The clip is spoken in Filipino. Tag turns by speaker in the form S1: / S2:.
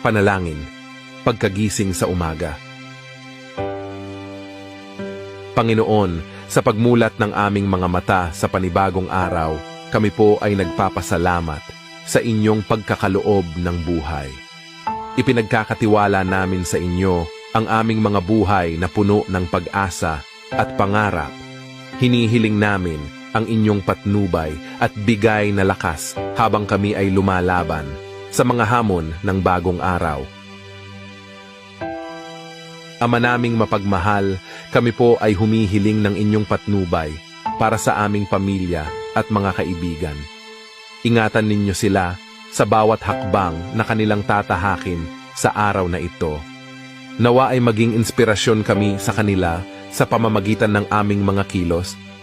S1: Panalangin, pagkagising sa umaga. Panginoon, sa pagmulat ng aming mga mata sa panibagong araw, kami po ay nagpapasalamat sa inyong pagkakaloob ng buhay. Ipinagkakatiwala namin sa inyo ang aming mga buhay na puno ng pag-asa at pangarap. Hinihiling namin ang inyong patnubay at bigay na lakas habang kami ay lumalaban sa mga hamon ng bagong araw. Ama naming mapagmahal, kami po ay humihiling ng inyong patnubay para sa aming pamilya at mga kaibigan. Ingatan ninyo sila sa bawat hakbang na kanilang tatahakin sa araw na ito. Nawa ay maging inspirasyon kami sa kanila sa pamamagitan ng aming mga kilos